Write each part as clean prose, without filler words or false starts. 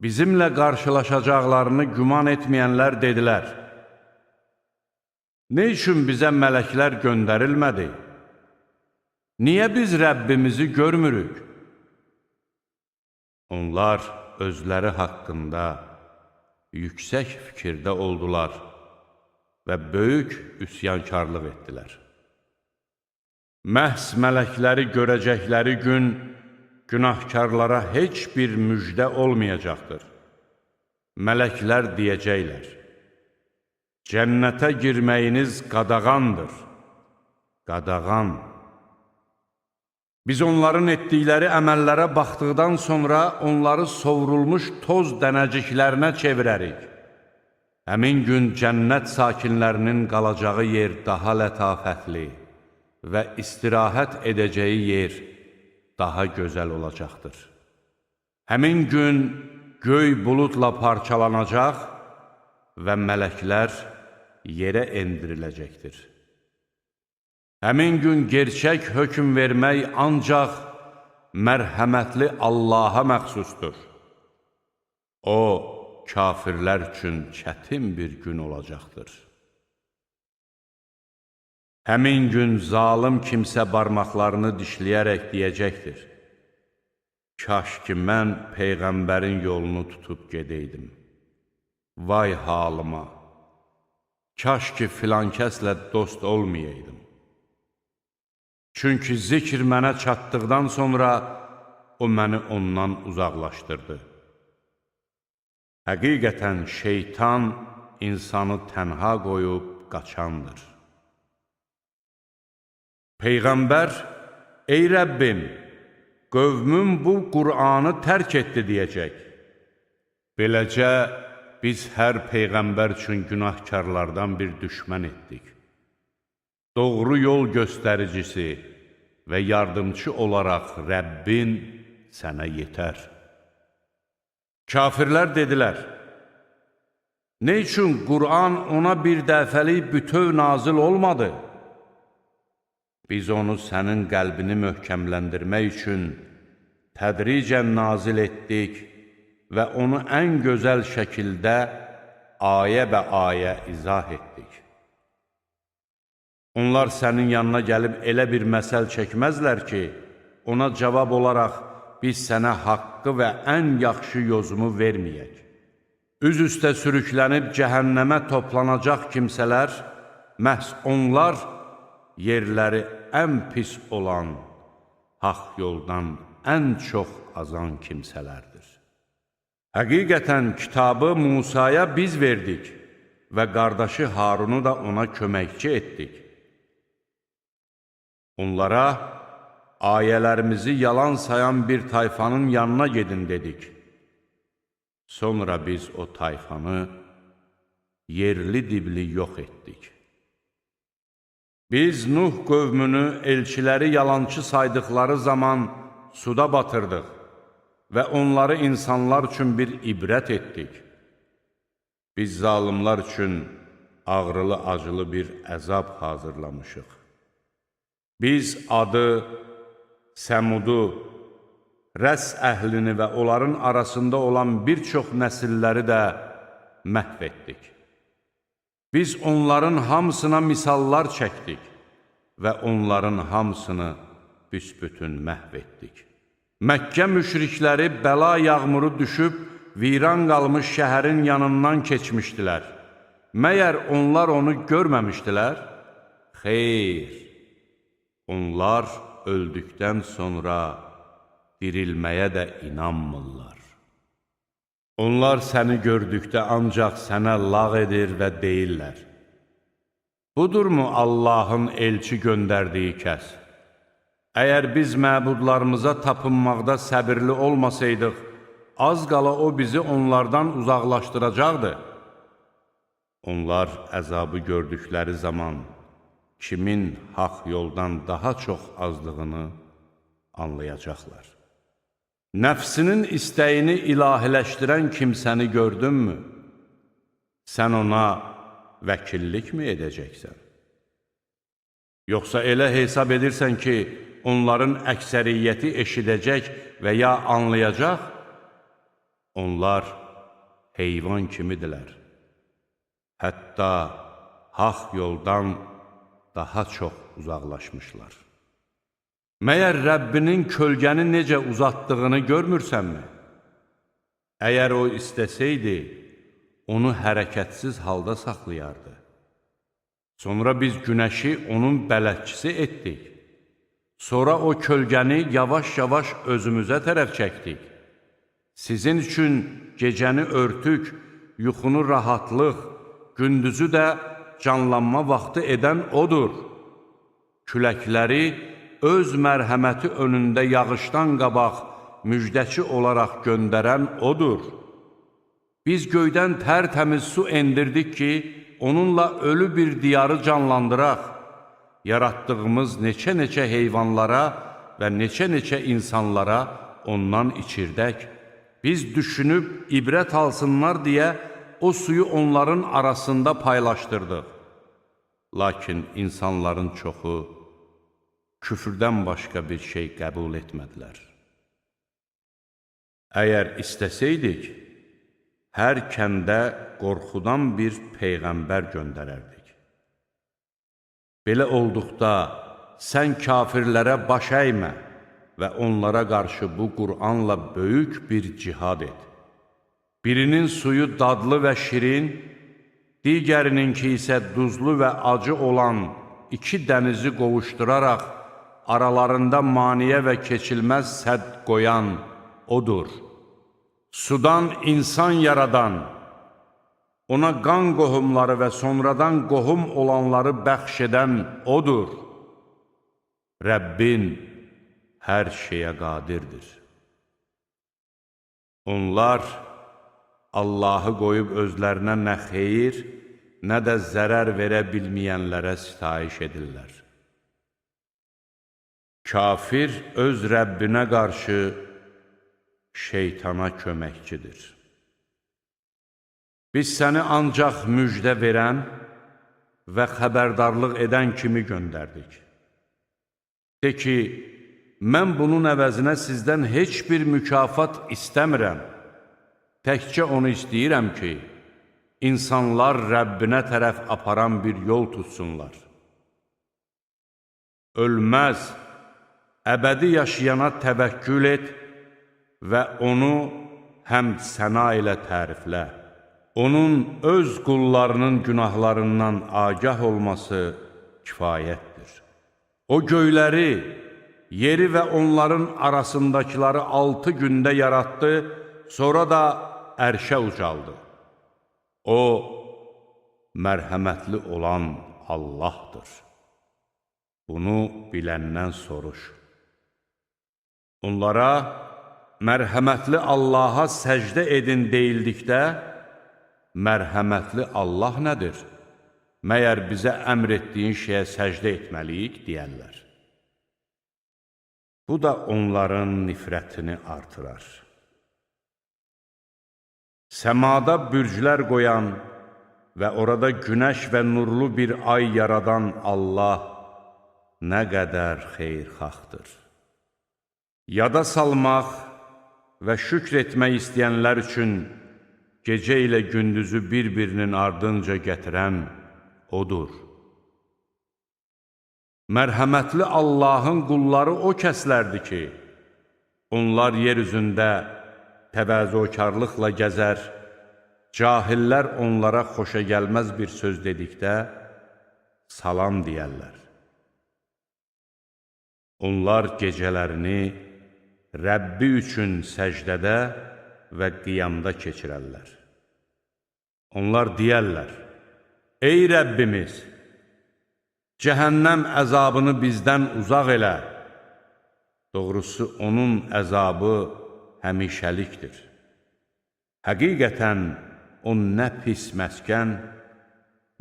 Bizimlə qarşılaşacaqlarını güman etməyənlər dedilər: "Nə üçün bizə mələklər göndərilmədi? Niyə biz Rəbbimizi görmürük?" Onlar özləri haqqında yüksək fikirdə oldular və böyük üsyankarlıq etdilər. Məhz mələkləri görəcəkləri gün günahkarlara heç bir müjdə olmayacaqdır. Mələklər deyəcəklər: "Cənnətə girməyiniz qadağandır, qadağan." Biz onların etdikləri əməllərə baxdıqdan sonra onları sovrulmuş toz dənəciklərinə çevirərik. Həmin gün cənnət sakinlərinin qalacağı yer daha lətafətli və istirahət edəcəyi yer daha gözəl olacaqdır. Həmin gün göy buludla parçalanacaq və mələklər yerə endiriləcəkdir. Həmin gün gerçək hökm vermək ancaq mərhəmətli Allaha məxsusdur. O, kafirlər üçün çətin bir gün olacaqdır. Həmin gün zalım kimsə barmaqlarını dişləyərək deyəcəkdir: "Kaş ki, mən Peyğəmbərin yolunu tutub gedəydim. Vay halıma! Kaş ki, filan kəslə dost olmayaydım." Çünki zikr mənə çatdıqdan sonra o məni ondan uzaqlaşdırdı. Həqiqətən şeytan insanı tənha qoyub qaçandır. Peyğəmbər: "Ey Rəbbim, qövmüm bu Qur'anı tərk etdi" deyəcək. Beləcə, biz hər Peyğəmbər üçün günahkarlardan bir düşmən etdik. Doğru yol göstəricisi və yardımcı olaraq Rəbbin sənə yetər. Kafirlər dedilər: "Nə üçün Qur'an ona bir dəfəlik bütöv nazil olmadı? Biz onu sənin qəlbini möhkəmləndirmək üçün tədricən nazil etdik və onu ən gözəl şəkildə ayə bə ayə izah etdik." Onlar sənin yanına gəlib elə bir məsəl çəkməzlər ki, ona cavab olaraq biz sənə haqqı və ən yaxşı yozumu verməyək. Üz üstə sürüklənib cəhənnəmə toplanacaq kimsələr, məhz onlar yerləri ən pis olan, haqq yoldan ən çox azan kimsələrdir. Həqiqətən kitabı Musaya biz verdik və qardaşı Harunu da ona köməkçi etdik. Onlara ayələrimizi yalan sayan bir tayfanın yanına gedin dedik. Sonra biz o tayfanı yerli dibli yox etdik. Biz Nuh qövmünü elçiləri yalançı saydıqları zaman suda batırdıq və onları insanlar üçün bir ibrət etdik. Biz zalimlar üçün ağrılı-acılı bir əzab hazırlamışıq. Biz Adı, Səmudu, Rəs əhlini və onların arasında olan bir çox nəsilləri də məhv etdik. Biz onların hamısına misallar çəkdik və onların hamısını büsbütün məhv etdik. Məkkə müşrikləri bəla yağmuru düşüb, viran qalmış şəhərin yanından keçmişdilər. Məyər onlar onu görməmişdilər? Xeyr! Onlar öldükdən sonra dirilməyə də inanmırlar. Onlar səni gördükdə ancaq sənə lağ edir və deyirlər: "Budurmu Allahın elçi göndərdiyi kəs? Əgər biz məbudlarımıza tapınmaqda səbirli olmasaydıq, az qala o bizi onlardan uzaqlaşdıracaqdı." Onlar əzabı gördükləri zaman kimin haqq yoldan daha çox azdığını anlayacaqlar. Nəfsinin istəyini ilahiləşdirən kimsəni gördünmü? Sən ona vəkillik mi edəcəksən? Yoxsa elə hesab edirsən ki, onların əksəriyyəti eşidəcək və ya anlayacaq? Onlar heyvan kimidirlər. Hətta haq yoldan daha çox uzaqlaşmışlar. Məyər Rəbbinin kölgəni necə uzatdığını görmürsənmi? Əgər o istəsəydi, onu hərəkətsiz halda saxlayardı. Sonra biz günəşi onun bələdçisi etdik. Sonra o kölgəni yavaş-yavaş özümüzə tərəf çəkdik. Sizin üçün gecəni örtük, yuxunu rahatlıq, gündüzü də canlanma vaxtı edən odur. Küləkləri öz mərhəməti önündə yağışdan qabaq müjdəçi olaraq göndərən odur. Biz göydən tərtəmiz su endirdik ki, onunla ölü bir diyarı canlandıraq. Yaratdığımız neçə-neçə heyvanlara və neçə-neçə insanlara ondan içirdək. Biz düşünüb ibrət alsınlar deyə o suyu onların arasında paylaşdırdıq. Lakin insanların çoxu küfrdən başqa bir şey qəbul etmədilər. Əgər istəsəydik, hər kəndə qorxudan bir peyğəmbər göndərərdik. Belə olduqda, sən kafirlərə baş əymə və onlara qarşı bu Qur'anla böyük bir cihad et. Birinin suyu dadlı və şirin, digərininki isə duzlu və acı olan iki dənizi qovuşduraraq, aralarında maniyə və keçilməz sədd qoyan odur. Sudan insan yaradan, ona qan qohumları və sonradan qohum olanları bəxş edən odur. Rəbbin hər şeyə qadirdir. Onlar Allahı qoyub özlərinə nə xeyir, nə də zərər verə bilməyənlərə sitayiş edirlər. Kafir öz Rəbbinə qarşı şeytana köməkçidir. Biz səni ancaq müjdə verən və xəbərdarlıq edən kimi göndərdik. De ki, mən bunun əvəzinə sizdən heç bir mükafat istəmirəm. Təkcə onu istəyirəm ki, insanlar Rəbbinə tərəf aparan bir yol tutsunlar. Ölməz, əbədi yaşayana təvəkkül et və onu həmd səna ilə təriflə. Onun öz qullarının günahlarından agah olması kifayətdir. O göyləri, yeri və onların arasındakiləri 6 gündə yaratdı, sonra da ərşə ucaldı. O, mərhəmətli olan Allahdır. Bunu biləndən soruş. Onlara, mərhəmətli Allaha səcdə edin deyildikdə, mərhəmətli Allah nədir? Məyər bizə əmr etdiyin şeyə səcdə etməliyik, deyərlər. Bu da onların nifrətini artırar. Səmada bürclər qoyan və orada günəş və nurlu bir ay yaradan Allah nə qədər xeyirxahdır. Yada salmaq və şükr etmək istəyənlər üçün gecə ilə gündüzü bir-birinin ardınca gətirən odur. Mərhəmətli Allahın qulları o kəslərdir ki, onlar yer üzündə təvazökarlıqla gəzər, cahillər onlara xoşa gəlməz bir söz dedikdə salam deyərlər. Onlar gecələrini Rəbbi üçün səcdədə və qiyamda keçirərlər. Onlar deyərlər, ey Rəbbimiz, cəhənnəm əzabını bizdən uzaq elə. Doğrusu, onun əzabı həmişəlikdir. Həqiqətən, o nə pis məskən,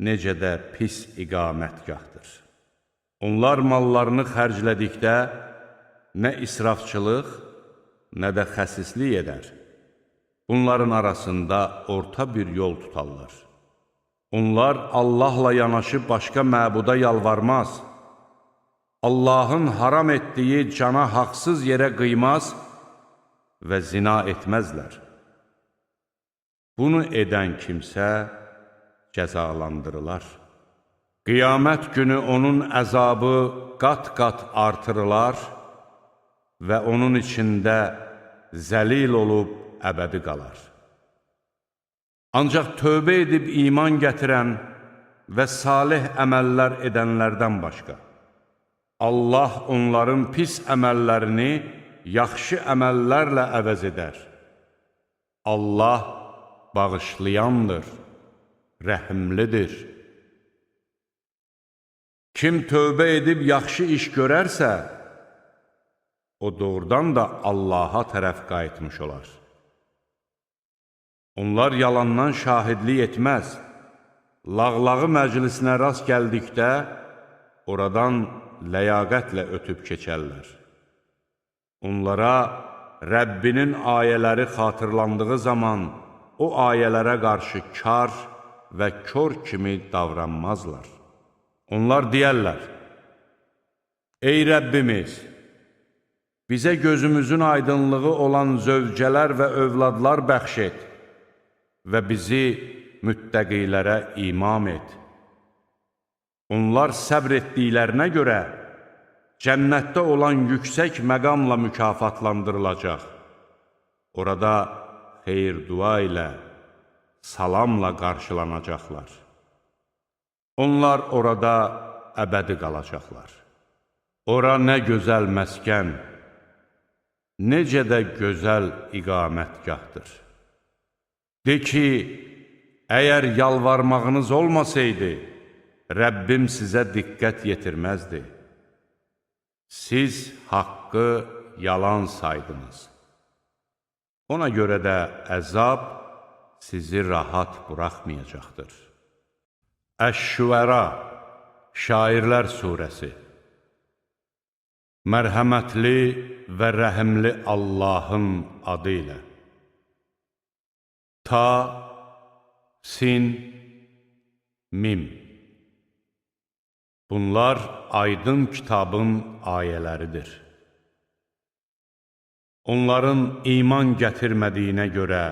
necə də pis iqamətgahdır. Onlar mallarını xərclədikdə nə israfçılıq, nə də xəsislik edər. Bunların arasında orta bir yol tutarlar. Onlar Allahla yanaşı başqa məbuda yalvarmaz. Allahın haram etdiyi cana haqsız yerə qıymaz və zina etməzlər. Bunu edən kimsə cəzalandırılar. Qiyamət günü onun əzabı qat-qat artırılar və onun içində zəlil olub əbədi qalar. Ancaq tövbə edib iman gətirən və salih əməllər edənlərdən başqa, Allah onların pis əməllərini yaxşı əməllərlə əvəz edər. Allah bağışlayandır, rəhimlidir. Kim tövbə edib yaxşı iş görərsə, o doğrudan da Allaha tərəf qayıtmış olar. Onlar yalandan şahidlik etməz. Lağlağı məclisinə rast gəldikdə, oradan ləyaqətlə ötüb keçərlər. Onlara Rəbbinin ayələri xatırlandığı zaman, o ayələrə qarşı kar və kör kimi davranmazlar. Onlar deyərlər, ey Rəbbimiz, bizə gözümüzün aydınlığı olan zövcələr və övladlar bəxş et və bizi müttəqilərə imam et. Onlar səbr etdiklərinə görə cənnətdə olan yüksək məqamla mükafatlandırılacaq. Orada xeyir-dua ilə, salamla qarşılanacaqlar. Onlar orada əbədi qalacaqlar. Ora nə gözəl məskən, necə də gözəl iqamətgahdır. De ki, əgər yalvarmağınız olmasaydı, Rəbbim sizə diqqət yetirməzdi. Siz haqqı yalan saydınız. Ona görə də əzab sizi rahat buraxmayacaqdır. Əş-Şüəra, Şairlər Suresi. Mərhəmətli və rəhimli Allahın adı ilə. Ta, Sin, Mim. Bunlar aydın kitabın ayələridir. Onların iman gətirmədiyinə görə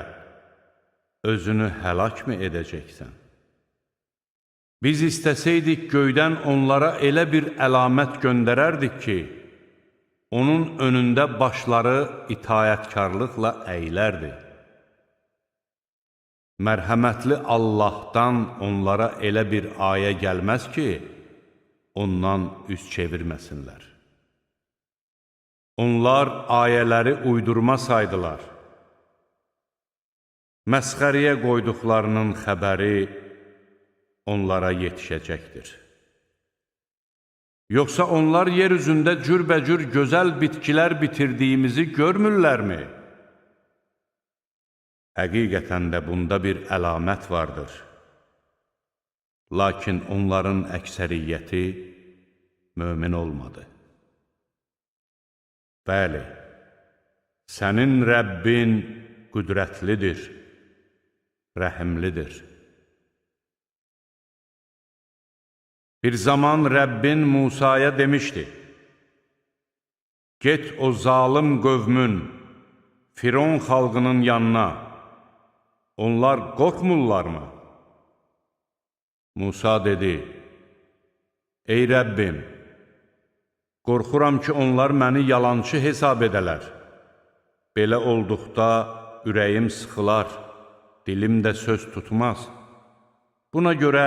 özünü həlak mı edəcəksən? Biz istəsəydik göydən onlara elə bir əlamət göndərərdik ki, onun önündə başları itayətkarlıqla əyilərdi. Mərhəmətli Allahdan onlara elə bir ayə gəlməz ki, ondan üz çevirməsinlər. Onlar ayələri uydurma saydılar. Məsxəriyə qoyduqlarının xəbəri onlara yetişəcəkdir. Yoxsa onlar yer üzündə cürbəcür gözəl bitkilər bitirdiyimizi görmürlərmi? Həqiqətən də bunda bir əlamət vardır. Lakin onların əksəriyyəti mömin olmadı. Bəli, sənin Rəbbin qüdrətlidir, rəhimlidir. Bir zaman Rəbbin Musaya demişdi, get o zalım qövmün, Firon xalqının yanına, onlar qorxmurlarmı? Musa dedi, ey Rəbbim, qorxuram ki, onlar məni yalançı hesab edələr. Belə olduqda ürəyim sıxılar, dilim də söz tutmaz. Buna görə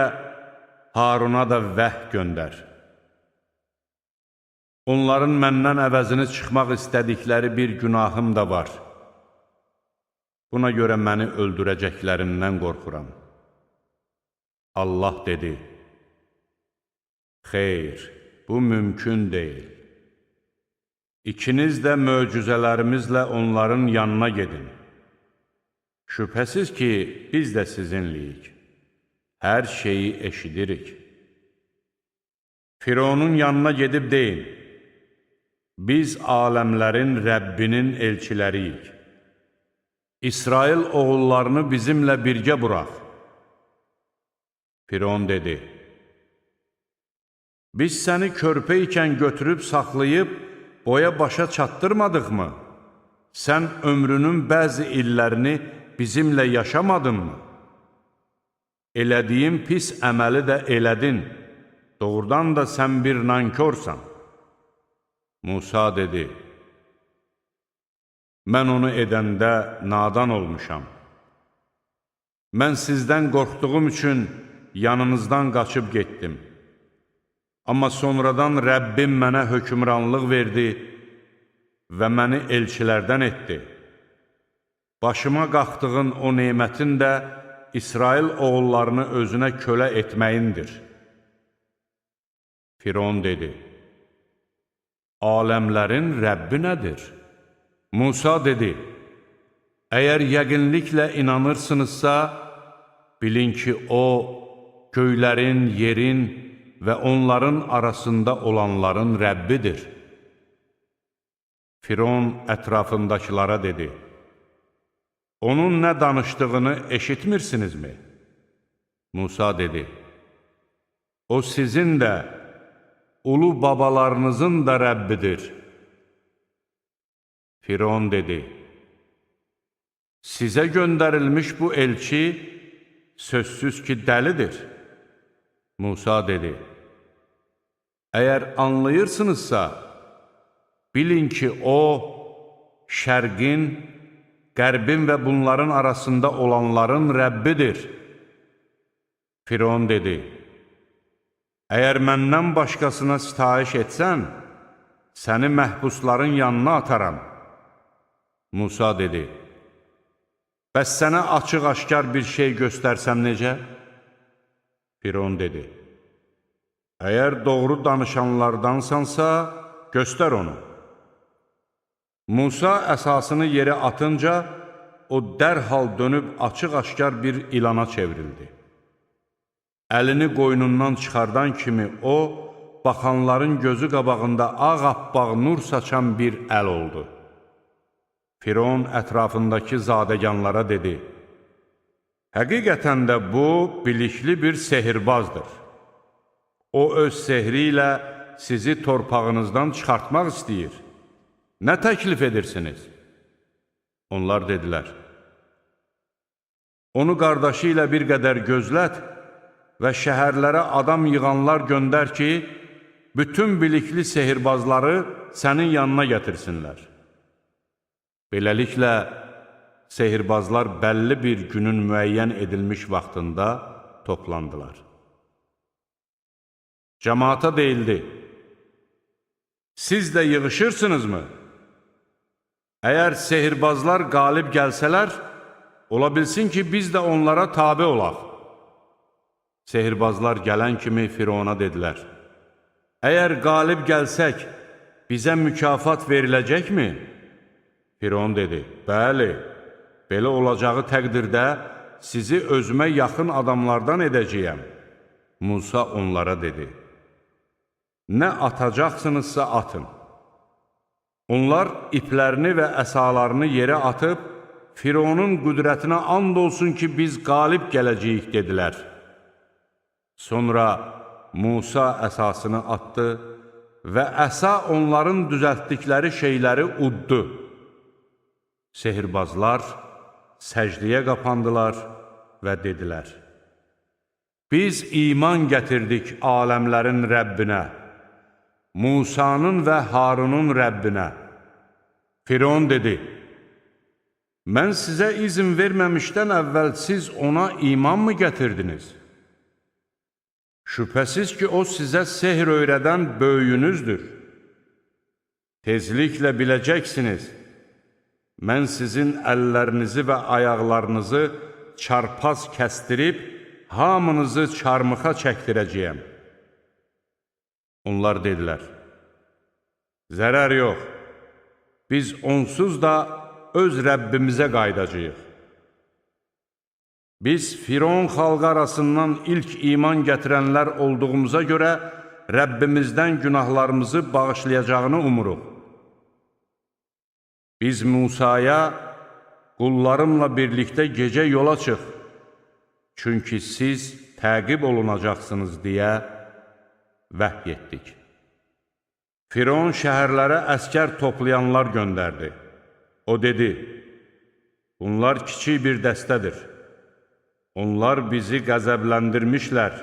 Haruna da vəh göndər. Onların məndən əvəzini çıxmaq istədikləri bir günahım da var. Buna görə məni öldürəcəklərindən qorxuram. Allah dedi, xeyr, bu mümkün deyil. İkiniz də möcüzələrimizlə onların yanına gedin. Şübhəsiz ki, biz də sizinliyik. Hər şeyi eşidirik. Fironun yanına gedib deyin, biz aləmlərin Rəbbinin elçiləriyik. İsrail oğullarını bizimlə birgə burax. Firon dedi, biz səni körpə ikən götürüb saxlayıb boya başa çatdırmadıq mı? Sən ömrünün bəzi illərini bizimlə yaşamadınmı? Elədiyim pis əməli də elədin, doğrudan da sən bir nankorsan. Musa dedi, mən onu edəndə nadan olmuşam. Mən sizdən qorxduğum üçün yanınızdan qaçıb getdim. Amma sonradan Rəbbim mənə hökmranlıq verdi və məni elçilərdən etdi. Başıma qalxdığın o nemətin də İsrail oğullarını özünə kölə etməyindir. Firon dedi, aləmlərin Rəbbi nədir? Musa dedi, əgər yəqinliklə inanırsınızsa, bilin ki, o, göylərin, yerin və onların arasında olanların Rəbbidir. Firon ətrafındakılara dedi, onun nə danışdığını eşitmirsinizmi? Musa dedi, o sizin də, ulu babalarınızın da Rəbbidir. Firon dedi, sizə göndərilmiş bu elçi sözsüz ki, dəlidir. Musa dedi, əgər anlayırsınızsa, bilin ki, o, şərqin, qərbin və bunların arasında olanların Rəbbidir. Firon dedi, əgər məndən başqasına sitayiş etsən, səni məhbusların yanına ataram. Musa dedi, bəs sənə açıq-aşkar bir şey göstərsəm necə? Firon dedi, əgər doğru danışanlardansansa, göstər onu. Musa əsasını yerə atınca, o dərhal dönüb açıq-aşkar bir ilana çevrildi. Əlini qoynundan çıxardan kimi o, baxanların gözü qabağında ağappaq nur saçan bir əl oldu. Firon ətrafındakı zadəganlara dedi, həqiqətən də bu, bilikli bir sehirbazdır. O, öz sehri ilə sizi torpağınızdan çıxartmaq istəyir. Nə təklif edirsiniz? Onlar dedilər, onu qardaşı ilə bir qədər gözlət və şəhərlərə adam yığanlar göndər ki, bütün bilikli sehirbazları sənin yanına gətirsinlər. Beləliklə, sehirbazlar bəlli bir günün müəyyən edilmiş vaxtında toplandılar. Cəmaata deyildi, siz də yığışırsınızmı? Əgər sehirbazlar qalib gəlsələr, ola bilsin ki, biz də onlara tabe olaq. Sehirbazlar gələn kimi Firona dedilər, əgər qalib gəlsək, bizə mükafat veriləcəkmi? Firon dedi, bəli, belə olacağı təqdirdə sizi özümə yaxın adamlardan edəcəyəm. Musa onlara dedi, nə atacaqsınızsa atın. Onlar iplərini və əsalarını yerə atıb, Fironun qüdrətinə and olsun ki, biz qalib gələcəyik, dedilər. Sonra Musa əsasını atdı və əsa onların düzəltdikləri şeyləri uddu. Sehirbazlar səcdiyə qapandılar və dedilər, biz iman gətirdik aləmlərin Rəbbinə, Musanın və Harunun Rəbbinə. Firon dedi, mən sizə izin verməmişdən əvvəl siz ona iman mı gətirdiniz? Şübhəsiz ki, o sizə sehr öyrədən böyüyünüzdür. Tezliklə biləcəksiniz, mən sizin əllərinizi və ayaqlarınızı çarpaz kəstirib, hamınızı çarmıxa çəkdirəcəyəm. Onlar dedilər, zərər yox, biz onsuz da öz Rəbbimizə qaydacağıq. Biz Firon xalqı arasından ilk iman gətirənlər olduğumuza görə Rəbbimizdən günahlarımızı bağışlayacağını umuruq. Biz Musaya, qullarımla birlikdə gecə yola çıx, çünki siz təqib olunacaqsınız deyə vəhy etdik. Firon şəhərlərə əskər toplayanlar göndərdi. O dedi, Bunlar kiçik bir dəstədir. Onlar bizi qəzəbləndirmişlər.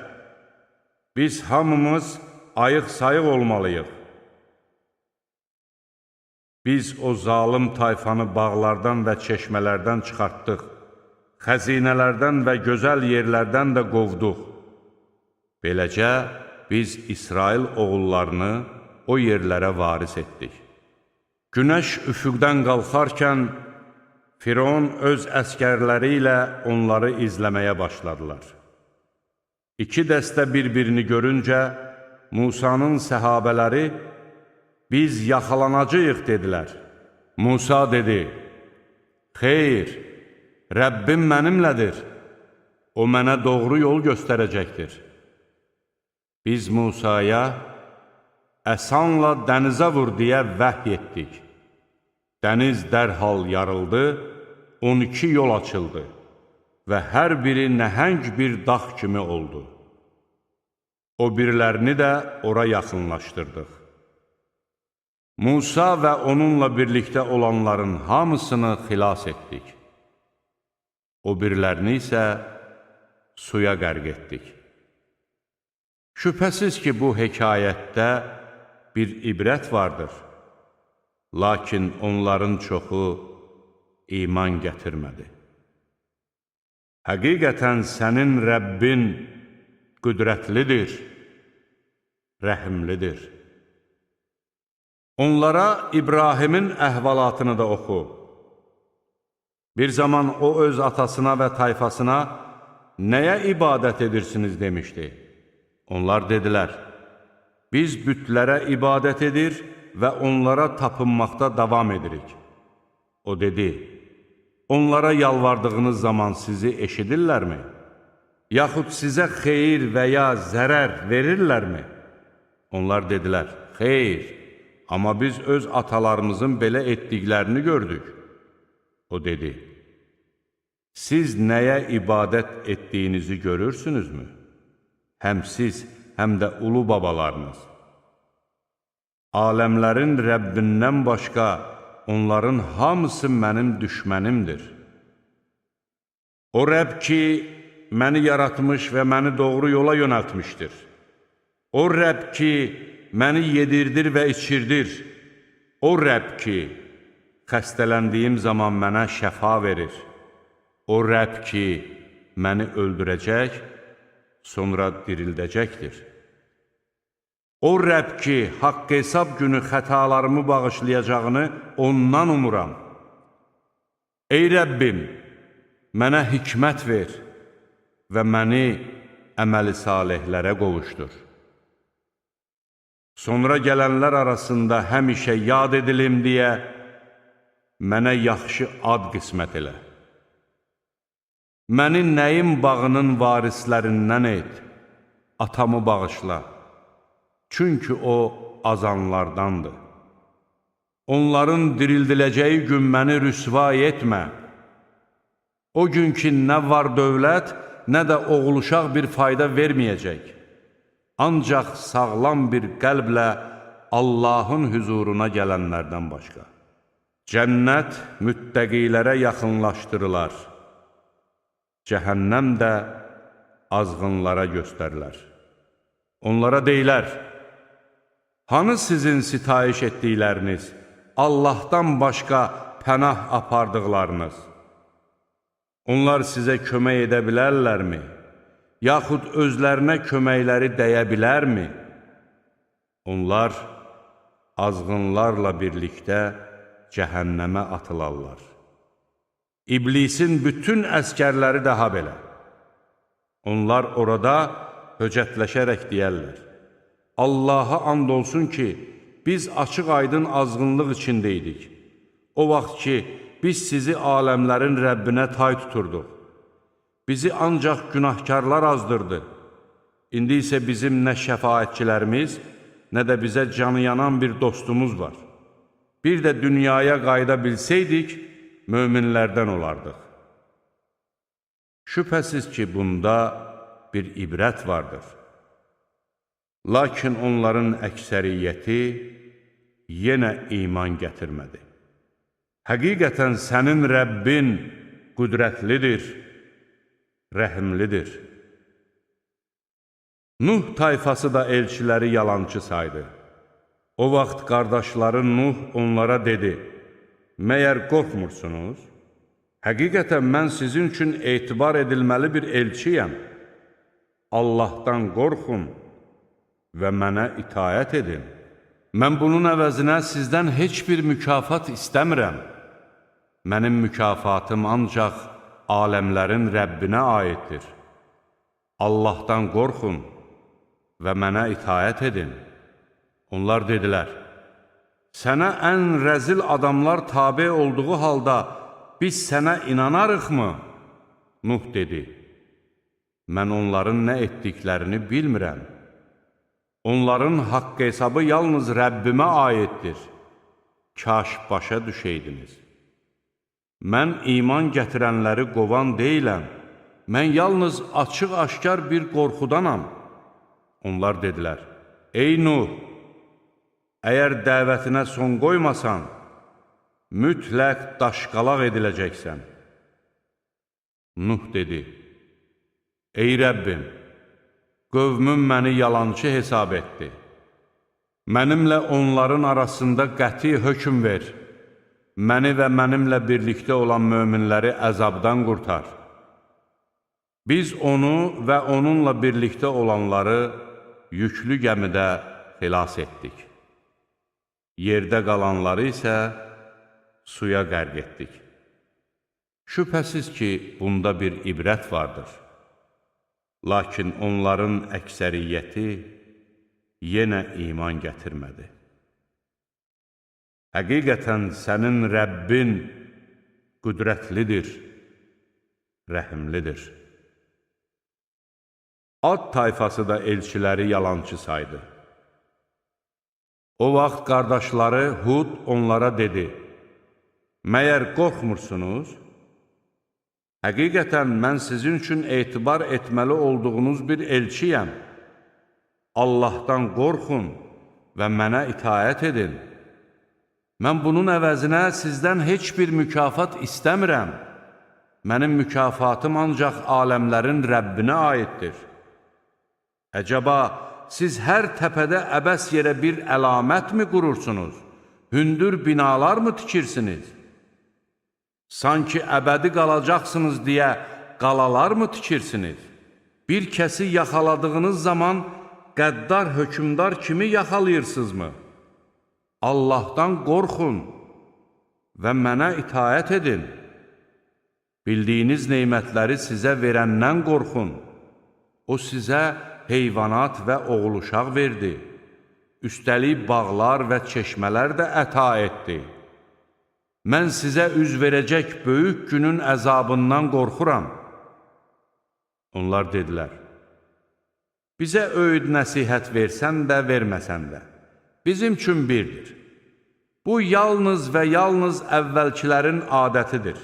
Biz hamımız ayıq-sayıq olmalıyıq. Biz o zalım tayfanı bağlardan və çeşmələrdən çıxartdıq. Xəzinələrdən və gözəl yerlərdən də qovduq. Beləcə, biz İsrail oğullarını o yerlərə varis etdik. Günəş üfüqdən qalxarkən, Firon öz əskərləri ilə onları izləməyə başladılar. İki dəstə bir-birini görüncə, Musanın səhabələri, biz yaxalanacağıq, dedilər. Musa dedi, xeyr, Rəbbim mənimlədir, o mənə doğru yol göstərəcəkdir. Biz Musaya, əsanla dənizə vur deyə vəhy etdik. Dəniz dərhal yarıldı, 12 yol açıldı və hər biri nəhəng bir dağ kimi oldu. O birilərini də ora yaxınlaşdırdıq. Musa və onunla birlikdə olanların hamısını xilas etdik. O birilərini isə suya qərq etdik. Şübhəsiz ki, bu hekayətdə bir ibrət vardır. Lakin onların çoxu iman gətirmədi. Həqiqətən sənin Rəbbin qüdrətlidir, rəhimlidir. Onlara İbrahimin əhvalatını da oxu. Bir zaman o öz atasına və tayfasına nəyə ibadət edirsiniz demişdi. Onlar dedilər, biz bütlərə ibadət edir və onlara tapınmaqda davam edirik. O dedi, onlara yalvardığınız zaman sizi eşidirlərmi? Yaxud sizə xeyir və ya zərər verirlərmi? Onlar dedilər, xeyr, amma biz öz atalarımızın belə etdiklərini gördük. O dedi, siz nəyə ibadət etdiyinizi görürsünüzmü? Həm siz, həm də ulu babalarınız. Aləmlərin Rəbbindən başqa onların hamısı mənim düşmənimdir. O Rəbb ki, məni yaratmış və məni doğru yola yönəltmişdir. O Rəbb ki, məni yedirdir və içirdir. O Rəbb ki, xəstələndiyim zaman mənə şəfa verir. O Rəbb ki, məni öldürəcək, sonra dirildəcəkdir. O Rəbb ki, haqq hesab günü xətalarımı bağışlayacağını ondan umuram. Ey Rəbbim, mənə hikmət ver və məni əməli salihlərə qovuşdur. Sonra gələnlər arasında həmişə yad edilim deyə mənə yaxşı ad qismət elə. Məni nəyin bağının varislərindən et, atamı bağışla. Çünki o azanlardandır. Onların dirildiləcəyi gün məni rüsva etmə. O gün ki, nə var dövlət, nə də oğul-uşaq bir fayda verməyəcək. Ancaq sağlam bir qəlblə Allahın hüzuruna gələnlərdən başqa. Cənnət müttəqilərə yaxınlaşdırılar. Cəhənnəm də azğınlara göstərilər. Onlara deyilər, hanı sizin sitayiş etdikləriniz, Allahdan başqa pənah apardıqlarınız? Onlar sizə kömək edə bilərlərmi? Yaxud özlərinə köməkləri dəyə bilərmi? Onlar azğınlarla birlikdə cəhənnəmə atılarlar. İblisin bütün əskərləri daha belə. Onlar orada höcətləşərək deyərlər, Allaha and olsun ki, biz açıq-aydın azğınlıq içindəydik. O vaxt ki, biz sizi aləmlərin Rəbbinə tay tuturduq. Bizi ancaq günahkarlar azdırdı. İndi isə bizim nə şəfaətçilərimiz, nə də bizə canı yanan bir dostumuz var. Bir də dünyaya qayıda bilsəydik, möminlərdən olardıq. Şübhəsiz ki, bunda bir ibrət vardır. Lakin onların əksəriyyəti yenə iman gətirmədi. Həqiqətən sənin Rəbbin qüdrətlidir, rəhimlidir. Nuh tayfası da elçiləri yalançı saydı. O vaxt qardaşları Nuh onlara dedi, məyər qorxmursunuz? Həqiqətən mən sizin üçün etibar edilməli bir elçiyəm. Allahdan qorxun və mənə itayət edin. Mən bunun əvəzinə sizdən heç bir mükafat istəmirəm. Mənim mükafatım ancaq aləmlərin Rəbbinə aiddir. Allahdan qorxun və mənə itayət edin. Onlar dedilər, sənə ən rəzil adamlar tabe olduğu halda biz sənə inanarıqmı? Nuh dedi, mən onların nə etdiklərini bilmirəm. Onların haqq hesabı yalnız Rəbbimə aiddir. Kaş başa düşəydiniz. Mən iman gətirənləri qovan deyiləm. Mən yalnız açıq-aşkar bir qorxudanam. Onlar dedilər, ey Nuh, əgər dəvətinə son qoymasan, mütləq daşqalaq ediləcəksən. Nuh dedi, ey Rəbbim, qövmüm məni yalançı hesab etdi. Mənimlə onların arasında qəti hökm ver. Məni və mənimlə birlikdə olan möminləri əzabdan qurtar. Biz onu və onunla birlikdə olanları yüklü gəmidə xilas etdik. Yerdə qalanları isə suya qərq etdik. Şübhəsiz ki, bunda bir ibrət vardır. Lakin onların əksəriyyəti yenə iman gətirmədi. Həqiqətən sənin Rəbbin qüdrətlidir, rəhimlidir. Ad tayfası da elçiləri yalançı saydı. O vaxt qardaşları Hud onlara dedi, məyər qorxmursunuz? Həqiqətən mən sizin üçün etibar etməli olduğunuz bir elçiyəm. Allahdan qorxun və mənə itayət edin. Mən bunun əvəzinə sizdən heç bir mükafat istəmirəm. Mənim mükafatım ancaq aləmlərin Rəbbinə aiddir. Əcəba, siz hər təpədə əbəs yerə bir əlamət mi qurursunuz? Hündür binalar mı tikirsiniz? Sanki əbədi qalacaqsınız deyə qalalar mı tikirsiniz? Bir kəsi yaxaladığınız zaman qəddar hökümdar kimi yaxalayırsınızmı? Allahdan qorxun və mənə itayət edin. Bildiyiniz neymətləri sizə verəndən qorxun. O sizə heyvanat və oğul-uşaq verdi. Üstəlik bağlar və çeşmələr də əta etdi. Mən sizə üz verəcək böyük günün əzabından qorxuram. Onlar dedilər, bizə öyüd nəsihət versən də, verməsən də, bizim üçün birdir. Bu, yalnız və yalnız əvvəlkilərin adətidir.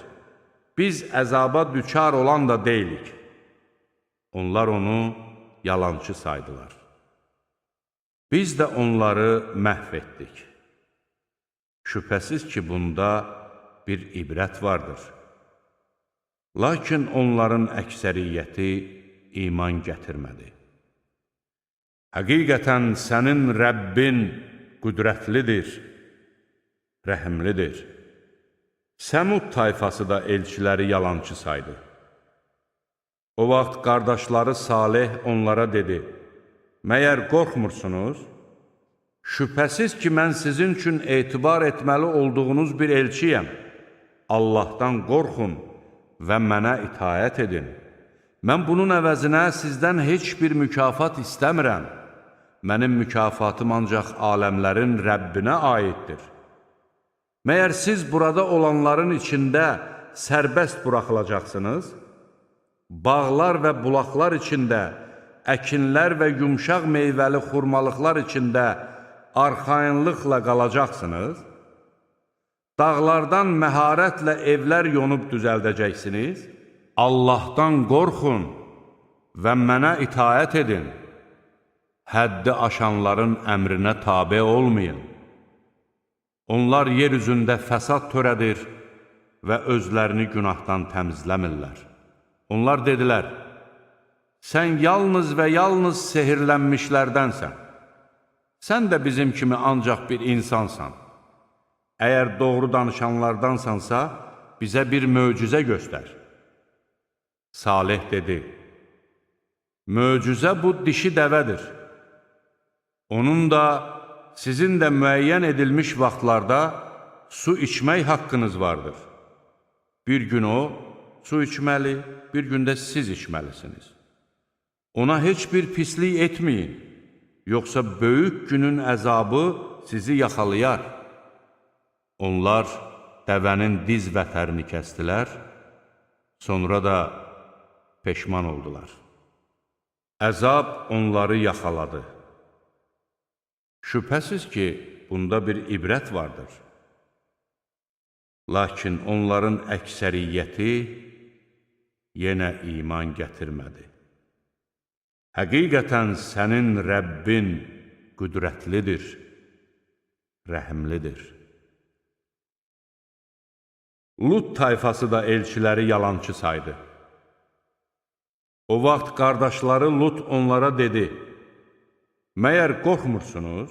Biz əzaba düçar olan da deyilik. Onlar onu yalançı saydılar. Biz də onları məhv etdik. Şübhəsiz ki, bunda bir ibrət vardır. Lakin onların əksəriyyəti iman gətirmədi. Həqiqətən sənin Rəbbin qüdrətlidir, rəhimlidir. Səmud tayfası da elçiləri yalançı saydı. O vaxt qardaşları Salih onlara dedi, məyər qorxmursunuz? Şübhəsiz ki, mən sizin üçün etibar etməli olduğunuz bir elçiyəm. Allahdan qorxun və mənə itayət edin. Mən bunun əvəzinə sizdən heç bir mükafat istəmirəm. Mənim mükafatım ancaq aləmlərin Rəbbinə aiddir. Məyər siz burada olanların içində sərbəst buraxılacaqsınız? Bağlar və bulaqlar içində, əkinlər və yumşaq meyvəli xurmalıqlar içində arxayınlıqla qalacaqsınız? Dağlardan məharətlə evlər yonub düzəldəcəksiniz? Allahdan qorxun və mənə itayət edin. Həddi aşanların əmrinə tabe olmayın. Onlar yer üzündə fəsad törədir və özlərini günahdan təmizləmirlər. Onlar dedilər, sən yalnız və yalnız sehirlənmişlərdənsən. Sən də bizim kimi ancaq bir insansan. Əgər doğru danışanlardansansa, bizə bir möcüzə göstər. Salih dedi, möcüzə bu dişi dəvədir. Onun da sizin də müəyyən edilmiş vaxtlarda su içmək haqqınız vardır. Bir gün o su içməli, bir gün də siz içməlisiniz. Ona heç bir pislik etməyin, yoxsa böyük günün əzabı sizi yaxalayar. Onlar dəvənin diz vətərini kəstilər, sonra da peşman oldular. Əzab onları yaxaladı. Şübhəsiz ki, bunda bir ibrət vardır. Lakin onların əksəriyyəti yenə iman gətirmədi. Həqiqətən sənin Rəbbin qüdrətlidir, rəhimlidir. Lut tayfası da elçiləri yalançı saydı. O vaxt qardaşları Lut onlara dedi, məyər qorxmursunuz?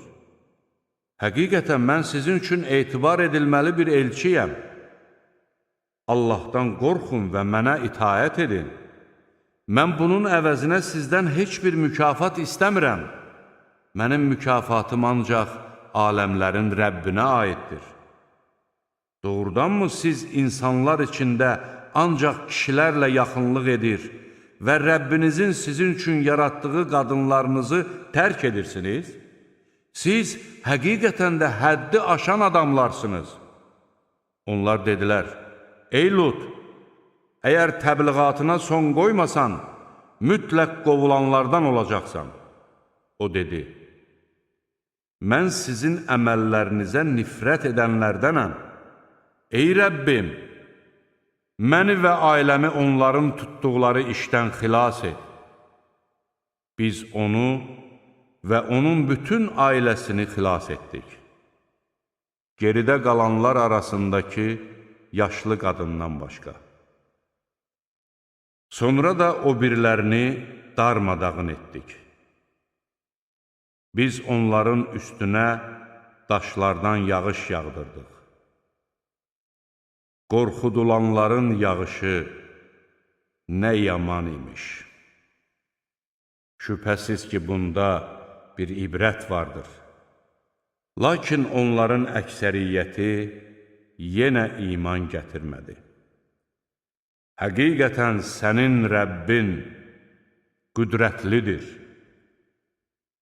Həqiqətən mən sizin üçün etibar edilməli bir elçiyəm. Allahdan qorxun və mənə itaət edin. Mən bunun əvəzinə sizdən heç bir mükafat istəmirəm. Mənim mükafatım ancaq aləmlərin Rəbbinə aiddir. Doğrudanmı siz insanlar içində ancaq kişilərlə yaxınlıq edir və Rəbbinizin sizin üçün yaratdığı qadınlarınızı tərk edirsiniz? Siz həqiqətən də həddi aşan adamlarsınız. Onlar dedilər, ey Lut, əgər təbliğatına son qoymasan, mütləq qovulanlardan olacaqsan. O dedi, mən sizin əməllərinizə nifrət edənlərdənəm. Ey Rəbbim, məni və ailəmi onların tutduqları işdən xilas et. Biz onu və onun bütün ailəsini xilas etdik. Geridə qalanlar arasındakı yaşlı qadından başqa. Sonra da o birilərini darmadağın etdik. Biz onların üstünə daşlardan yağış yağdırdıq. Qorxudulanların yağışı nə yaman imiş. Şübhəsiz ki, bunda bir ibrət vardır. Lakin onların əksəriyyəti yenə iman gətirmədi. Həqiqətən sənin Rəbbin qüdrətlidir,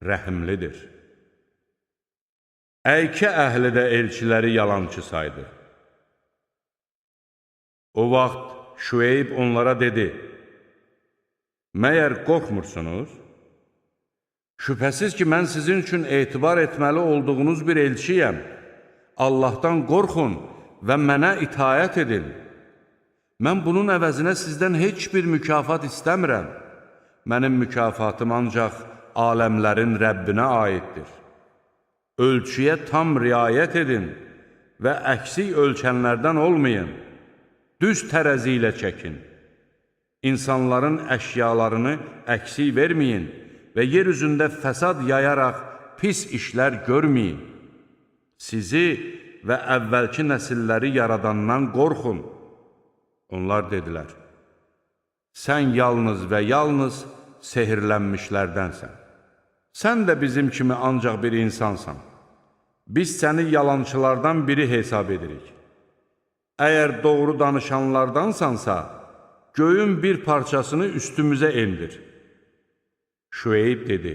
rəhimlidir. Əykə əhli də elçiləri yalançı saydı. O vaxt Şüeyb onlara dedi, məyər qorxmursunuz? Şübhəsiz ki, mən sizin üçün etibar etməli olduğunuz bir elçiyəm. Allahdan qorxun və mənə itaət edin. Mən bunun əvəzinə sizdən heç bir mükafat istəmirəm. Mənim mükafatım ancaq aləmlərin Rəbbinə aiddir. Ölçüyə tam riayət edin və əksik ölçənlərdən olmayın. Düz tərəzi ilə çəkin. İnsanların əşyalarını əksik verməyin və yer üzündə fəsad yayaraq pis işlər görməyin. Sizi və əvvəlki nəsilləri yaradandan qorxun. Onlar dedilər, sən yalnız və yalnız sehirlənmişlərdənsən. Sən də bizim kimi ancaq bir insansan. Biz səni yalançılardan biri hesab edirik. Əgər doğru danışanlardansansa, göyün bir parçasını üstümüzə endir. Şüeyb dedi,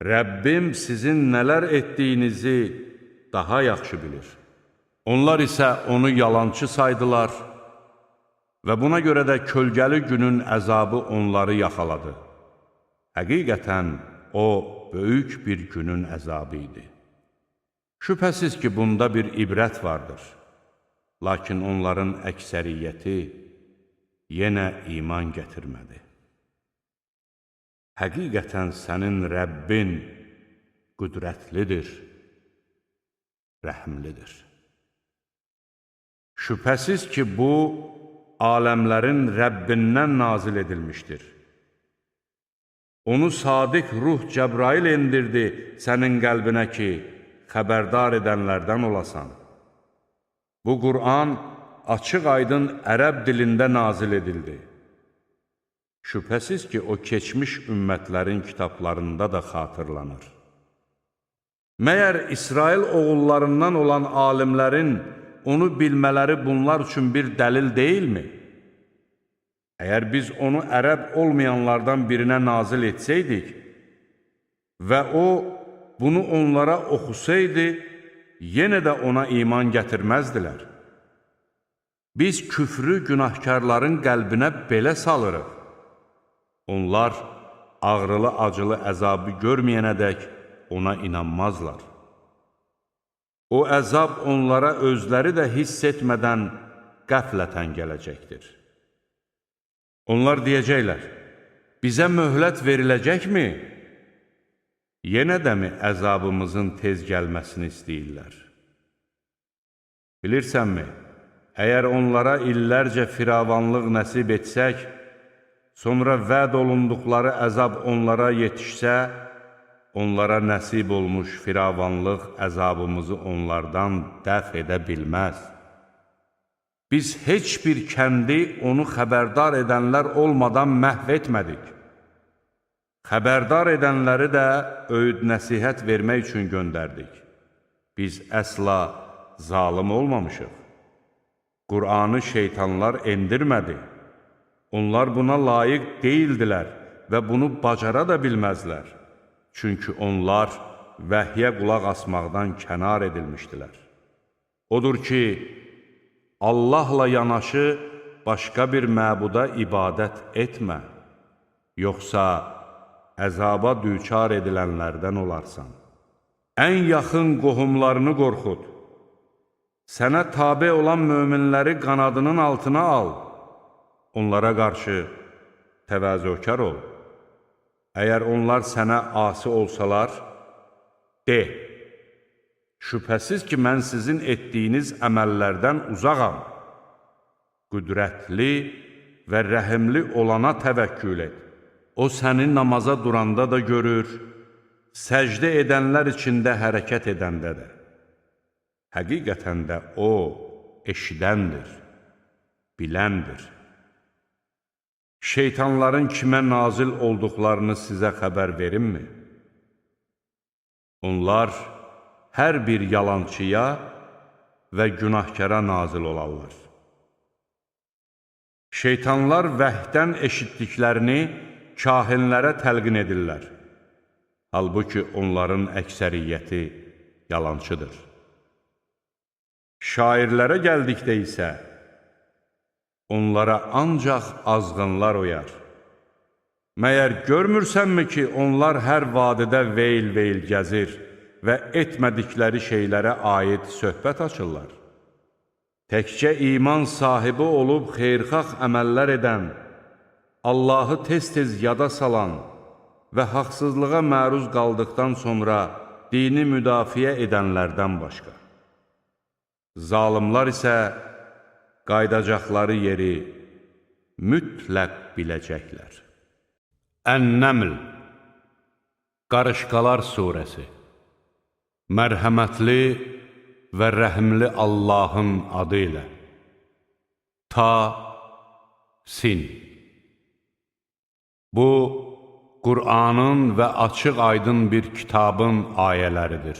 Rəbbim sizin nələr etdiyinizi daha yaxşı bilir. Onlar isə onu yalançı saydılar və buna görə də kölgəli günün əzabı onları yaxaladı. Həqiqətən o, böyük bir günün əzabı idi. Şübhəsiz ki, bunda bir ibrət vardır. Lakin onların əksəriyyəti yenə iman gətirmədi. Həqiqətən sənin Rəbbin qüdrətlidir, rəhimlidir. Şübhəsiz ki, bu, aləmlərin Rəbbindən nazil edilmişdir. Onu sadiq ruh Cəbrail endirdi sənin qəlbinə ki, xəbərdar edənlərdən olasan. Bu Qur'an açıq-aydın ərəb dilində nazil edildi. Şübhəsiz ki, o keçmiş ümmətlərin kitablarında da xatırlanır. Məyər İsrail oğullarından olan alimlərin onu bilmələri bunlar üçün bir dəlil deyilmi? Əgər biz onu ərəb olmayanlardan birinə nazil etsəydik və o bunu onlara oxusaydı, yenə də ona iman gətirməzdilər. Biz küfrü günahkarların qəlbinə belə salırıq. Onlar ağrılı-acılı əzabı görməyənədək ona inanmazlar. O əzab onlara özləri də hiss etmədən qəflətən gələcəkdir. Onlar deyəcəklər, bizə möhlət veriləcəkmi? Yenə də mi əzabımızın tez gəlməsini istəyirlər? Bilirsənmi, əgər onlara illərcə firavanlıq nəsib etsək, sonra vəd olunduqları əzab onlara yetişsə, onlara nəsib olmuş firavanlıq əzabımızı onlardan dəf edə bilməz. Biz heç bir kəndi onu xəbərdar edənlər olmadan məhv etmədik. Xəbərdar edənləri də öyüd nəsihət vermək üçün göndərdik. Biz əsla zalım olmamışıq. Qur'anı şeytanlar endirmədi. Onlar buna layiq deyildilər və bunu bacara da bilməzlər. Çünki onlar vəhyə qulaq asmaqdan kənar edilmişdilər. Odur ki, Allahla yanaşı başqa bir məbuda ibadət etmə, yoxsa əzaba düçar edilənlərdən olarsan. Ən yaxın qohumlarını qorxud. Sənə tabe olan möminləri qanadının altına al. Onlara qarşı təvazökar ol. Əgər onlar sənə asi olsalar, de, şübhəsiz ki, mən sizin etdiyiniz əməllərdən uzağam. Qüdrətli və rəhimli olana təvəkkül et. O səni namaza duranda da görür, səcdə edənlər içində hərəkət edəndə də. Həqiqətən də o, eşidəndir, biləndir. Şeytanların kimə nazil olduqlarını sizə xəbər verimmi? Onlar hər bir yalançıya və günahkara nazil olarlar. Şeytanlar vəhdən eşitdiklərini kahinlərə təlqin edirlər. Halbuki onların əksəriyyəti yalançıdır. Şairlərə gəldikdə isə, onlara ancaq azğınlar oyar. Məyər görmürsənmi ki, onlar hər vadidə veyl-veyl gəzir və etmədikləri şeylərə aid söhbət açırlar? Təkcə iman sahibi olub xeyrxax əməllər edən, Allahı tez-tez yada salan və haqsızlığa məruz qaldıqdan sonra dini müdafiə edənlərdən başqa. Zalimlar isə qaydacaqları yeri mütləq biləcəklər. Ən-Nəml, Qarışqalar Suresi. Mərhəmətli və rəhimli Allahın adı ilə. Ta-Sin. Bu, Qur'anın və açıq-aydın bir kitabın ayələridir.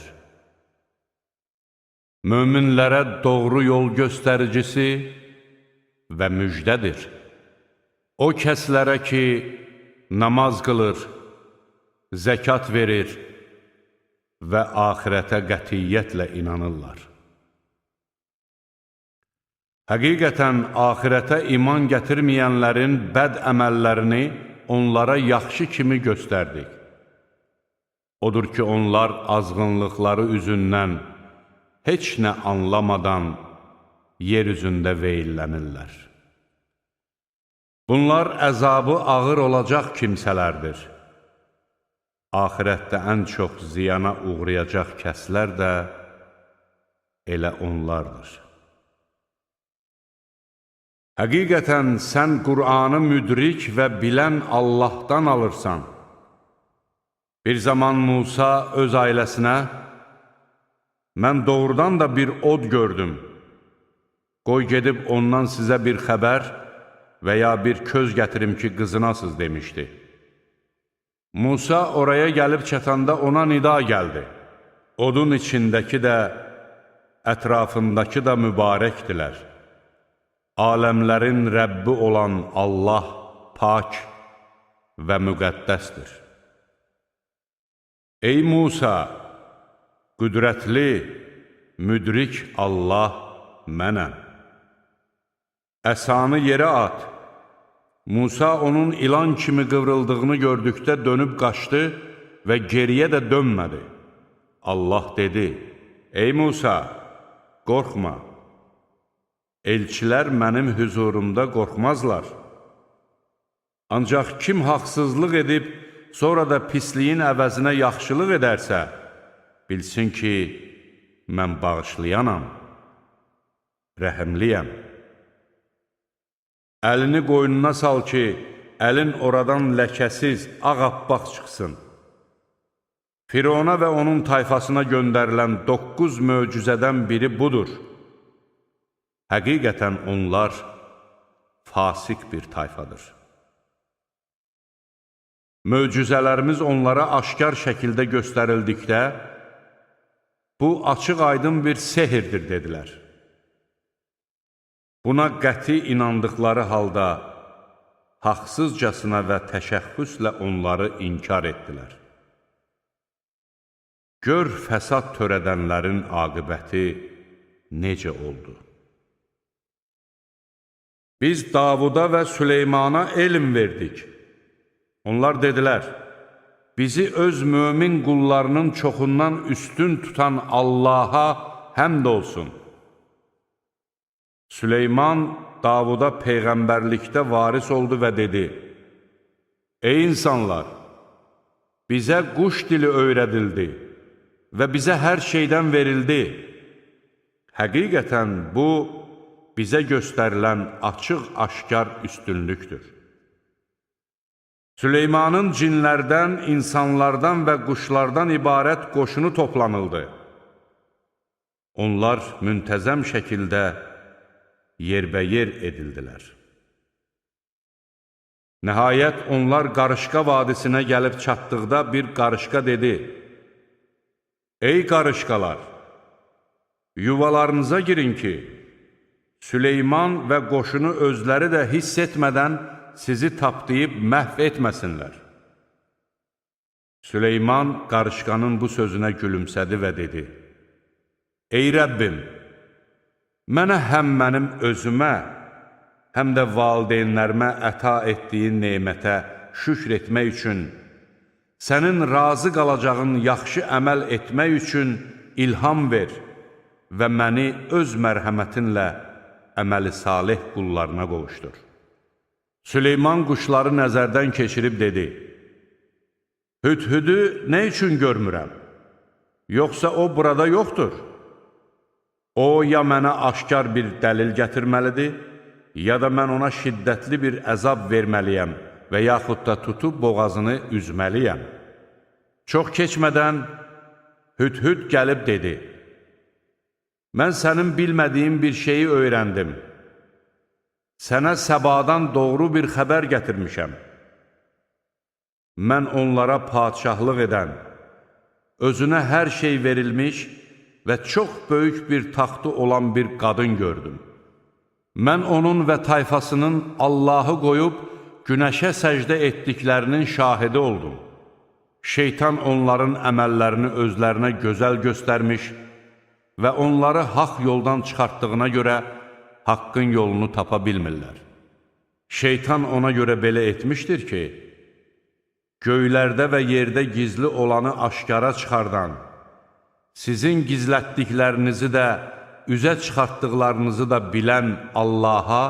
Möminlərə doğru yol göstəricisi və müjdədir. O kəslərə ki, namaz qılır, zəkat verir və axirətə qətiyyətlə inanırlar. Həqiqətən, axirətə iman gətirməyənlərin bəd əməllərini onlara yaxşı kimi göstərdik. Odur ki, onlar azğınlıqları üzündən heç nə anlamadan yer üzündə veyillənirlər. Bunlar əzabı ağır olacaq kimsələrdir. Axirətdə ən çox ziyana uğrayacaq kəslər də elə onlardır. Həqiqətən sən Qur'anı müdrik və bilən Allahdan alırsan. Bir zaman Musa öz ailəsinə, mən doğrudan da bir od gördüm. Qoy gedib ondan sizə bir xəbər və ya bir köz gətirim ki, qızınasız demişdi. Musa oraya gəlib çatanda ona nida gəldi. Odun içindəki də, ətrafındakı da mübarəkdilər. Aləmlərin Rəbbi olan Allah pak və müqəddəsdir. Ey Musa, qüdrətli, müdrik Allah mənəm. Əsanı yerə at. Musa onun ilan kimi qıvrıldığını gördükdə dönüb qaçdı və geriyə də dönmədi. Allah dedi, ey Musa, qorxma. Elçilər mənim hüzurumda qorxmazlar. Ancaq kim haqsızlıq edib, sonra da pisliyin əvəzinə yaxşılıq edərsə, bilsin ki, mən bağışlayanam, rəhimliyəm. Əlini qoynuna sal ki, əlin oradan ləkəsiz, ağappaq çıxsın. Firona və onun tayfasına göndərilən 9 möcüzədən biri budur. Həqiqətən onlar fasik bir tayfadır. Möcüzələrimiz onlara aşkar şəkildə göstərildikdə, bu açıq aydın bir sehirdir, dedilər. Buna qəti inandıqları halda, haqsızcasına və təşəxxüslə onları inkar etdilər. Gör fəsad törədənlərin aqibəti necə oldu. Biz Davuda və Süleymana elm verdik. Onlar dedilər, bizi öz mömin qullarının çoxundan üstün tutan Allaha həmd olsun. Süleyman Davuda peyğəmbərlikdə varis oldu və dedi, ey insanlar, bizə quş dili öyrədildi və bizə hər şeydən verildi. Həqiqətən bu, bizə göstərilən açıq-aşkar üstünlükdür. Süleymanın cinlərdən, insanlardan və quşlardan ibarət qoşunu toplanıldı. Onlar müntəzəm şəkildə yerbəyer edildilər. Nəhayət, onlar qarışqa vadisinə gəlib çatdıqda bir qarışqa dedi, ey qarışqalar, yuvalarınıza girin ki, Süleyman və qoşunu özləri də hiss etmədən sizi tapdıyıb məhv etməsinlər. Süleyman qarışqanın bu sözünə gülümsədi və dedi, ey Rəbbim, mənə həm mənim özümə, həm də valideynlərimə əta etdiyin nemətə şükr etmək üçün, sənin razı qalacağın yaxşı əməl etmək üçün ilham ver və məni öz mərhəmətinlə əməli salih qullarına qovuşdur. Süleyman quşları nəzərdən keçirib dedi, Hüdhüdü nə üçün görmürəm? Yoxsa o burada yoxdur? O, ya mənə aşkar bir dəlil gətirməlidir, ya da mən ona şiddətli bir əzab verməliyəm və yaxud da tutub boğazını üzməliyəm. Çox keçmədən Hüdhüd gəlib dedi, mən sənin bilmədiyin bir şeyi öyrəndim. Sənə Səbadan doğru bir xəbər gətirmişəm. Mən onlara padişahlıq edən, özünə hər şey verilmiş və çox böyük bir taxtı olan bir qadın gördüm. Mən onun və tayfasının Allahı qoyub günəşə səcdə etdiklərinin şahidi oldum. Şeytan onların əməllərini özlərinə gözəl göstərmiş və onları haqq yoldan çıxartdığına görə haqqın yolunu tapa bilmirlər. Şeytan ona görə belə etmişdir ki, göylərdə və yerdə gizli olanı aşkara çıxardan, sizin gizlətdiklərinizi də, üzə çıxartdıqlarınızı da bilən Allaha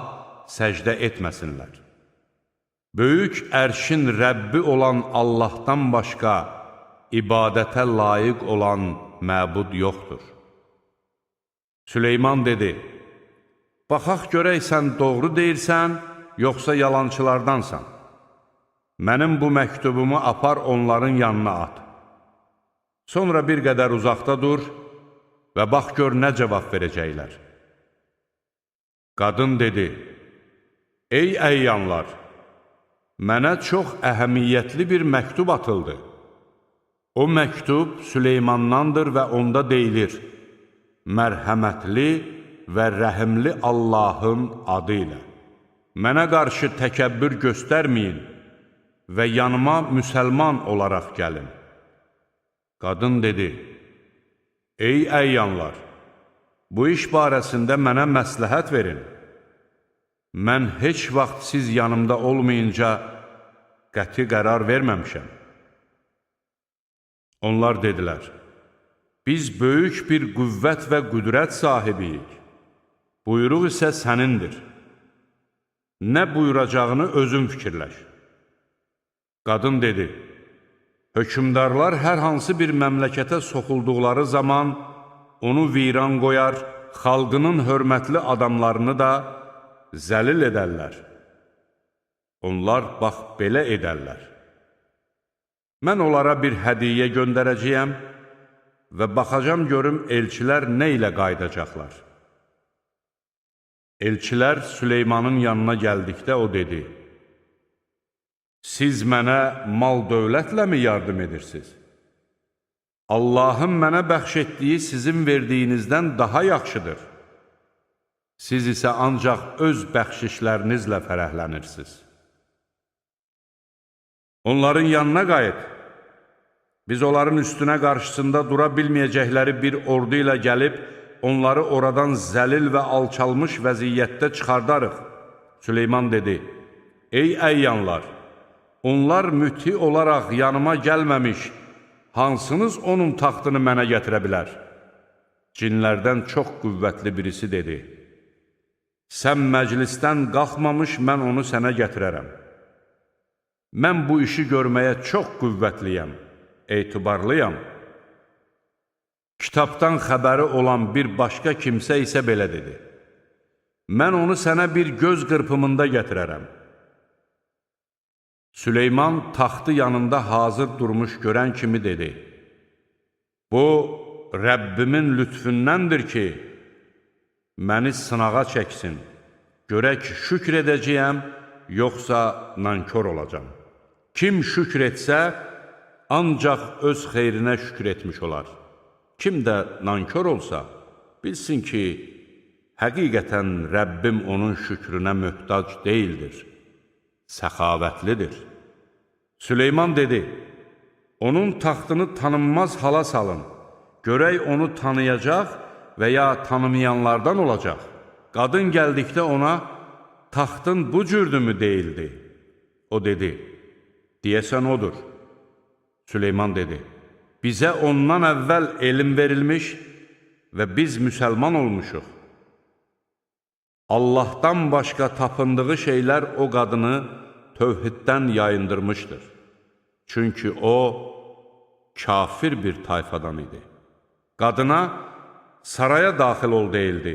səcdə etməsinlər. Böyük ərşin Rəbbi olan Allahdan başqa ibadətə layiq olan məbud yoxdur. Süleyman dedi, baxaq görək sən doğru deyirsən, yoxsa yalançılardansan. Mənim bu məktubumu apar onların yanına at. Sonra bir qədər uzaqda dur və bax gör nə cavab verəcəklər. Qadın dedi, ey əyyanlar, mənə çox əhəmiyyətli bir məktub atıldı. O məktub Süleymandandır və onda deyilir, mərhəmətli və rəhimli Allahın adı ilə. Mənə qarşı təkəbbür göstərməyin və yanıma müsəlman olaraq gəlin. Qadın dedi, ey əyyanlar, bu iş barəsində mənə məsləhət verin. Mən heç vaxt siz yanımda olmayınca qəti qərar verməmişəm. Onlar dedilər, biz böyük bir qüvvət və qüdrət sahibiyik. Buyruq isə sənindir. Nə buyuracağını özün fikirləş. Qadın dedi, hökümdarlar hər hansı bir məmləkətə soxulduqları zaman onu viran qoyar, xalqının hörmətli adamlarını da zəlil edərlər. Onlar bax belə edərlər. Mən onlara bir hədiyyə göndərəcəyəm və baxacam görüm elçilər nə ilə qayıdacaqlar. Elçilər Süleymanın yanına gəldikdə o dedi, siz mənə mal-dövlətlə mi yardım edirsiniz? Allahın mənə bəxş etdiyi sizin verdiyinizdən daha yaxşıdır. Siz isə ancaq öz bəxşişlərinizlə fərəhlənirsiniz. Onların yanına qayıt. Biz onların üstünə qarşısında dura bilməyəcəkləri bir ordu ilə gəlib, onları oradan zəlil və alçalmış vəziyyətdə çıxardarıq. Süleyman dedi, ey əyyanlar, onlar müti olaraq yanıma gəlməmiş, hansınız onun taxtını mənə gətirə bilər? Cinlərdən çox qüvvətli birisi dedi, sən məclisdən qalxmamış, mən onu sənə gətirərəm. Mən bu işi görməyə çox qüvvətliyəm, etibarlıyam. Kitabdan xəbəri olan bir başqa kimsə isə belə dedi, mən onu sənə bir göz qırpımında gətirərəm. Süleyman taxtı yanında hazır durmuş görən kimi dedi, bu, Rəbbimin lütfündəndir ki, məni sınağa çəksin, görək şükr edəcəyəm, yoxsa nankor olacam. Kim şükr etsə, ancaq öz xeyrinə şükr etmiş olar. Kim də nankor olsa, bilsin ki, həqiqətən Rəbbim onun şükrünə möhtac deyildir, səxavətlidir. Süleyman dedi, onun taxtını tanınmaz hala salın, görək onu tanıyacaq və ya tanımayanlardan olacaq. Qadın gəldikdə ona, taxtın bu cürdümü deyildi? O dedi, deyəsən odur. Süleyman dedi, bizə ondan əvvəl elm verilmiş və biz müsəlman olmuşuq. Allahdan başqa tapındığı şeylər o qadını tövhiddən yayındırmışdır. Çünki o, kafir bir tayfadan idi. Qadına, saraya daxil ol deyildi.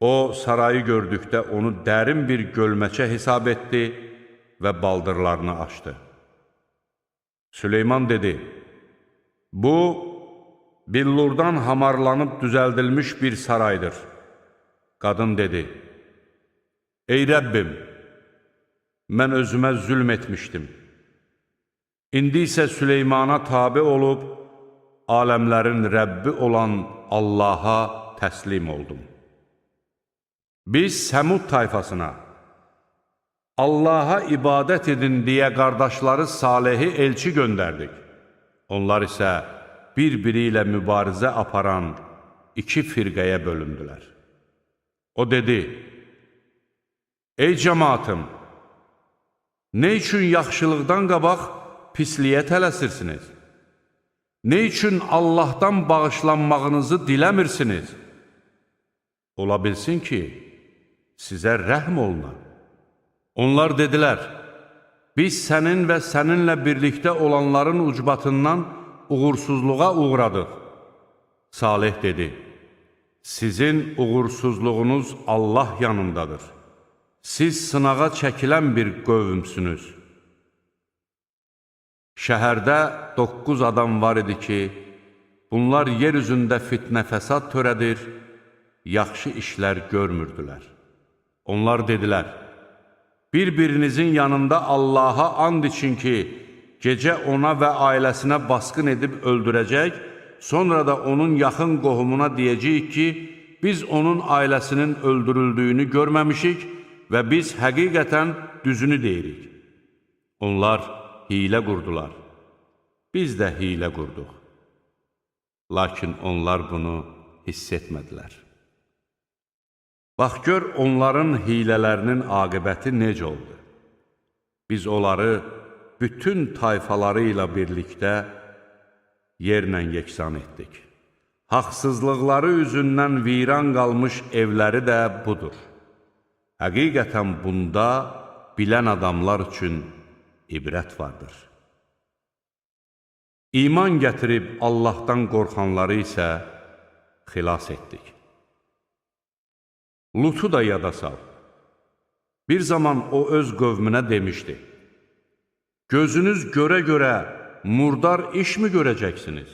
O, sarayı gördükdə onu dərin bir gölməçə hesab etdi və baldırlarını açdı. Süleyman dedi, bu, billurdan hamarlanıb düzəldilmiş bir saraydır. Qadın dedi, ey Rəbbim, mən özümə zülm etmişdim. İndi isə Süleymana tabe olub, aləmlərin Rəbbi olan Allaha təslim oldum. Biz Səmud tayfasına, Allaha ibadət edin deyə qardaşları Salehi elçi göndərdik. Onlar isə bir-biri ilə mübarizə aparan iki firqəyə bölündülər. O dedi, ey cəmaatım, nə üçün yaxşılıqdan qabaq pisliyə tələsirsiniz? Nə üçün Allahdan bağışlanmağınızı diləmirsiniz? Ola bilsin ki, sizə rəhm olunar. Onlar dedilər, biz sənin və səninlə birlikdə olanların ucbatından uğursuzluğa uğradıq. Salih dedi, Sizin uğursuzluğunuz Allah yanındadır. Siz sınağa çəkilən bir qövmsünüz. Şəhərdə 9 adam var idi ki, bunlar yer üzündə fitnə fəsad törədir, yaxşı işlər görmürdülər. Onlar dedilər, bir-birinizin yanında Allaha and için ki, gecə ona və ailəsinə basqın edib öldürəcək, sonra da onun yaxın qohumuna deyəcəyik ki, biz onun ailəsinin öldürüldüyünü görməmişik və biz həqiqətən düzünü deyirik. Onlar hilə qurdular. Biz də hilə qurduq. Lakin onlar bunu hiss etmədilər. Bax, gör onların hilələrinin aqibəti necə oldu. Biz onları bütün tayfaları ilə birlikdə yerlə yeksan etdik. Haqsızlıqları üzündən viran qalmış evləri də budur. Həqiqətən bunda bilən adamlar üçün ibrət vardır. İman gətirib Allahdan qorxanları isə xilas etdik. Lutu da yada sal. Bir zaman o öz qövmünə demişdi, gözünüz görə-görə murdar iş mi görəcəksiniz?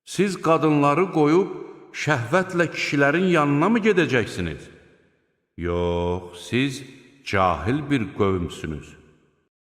Siz qadınları qoyub şəhvətlə kişilərin yanına mı gedəcəksiniz? Yox, siz cahil bir qövmsünüz.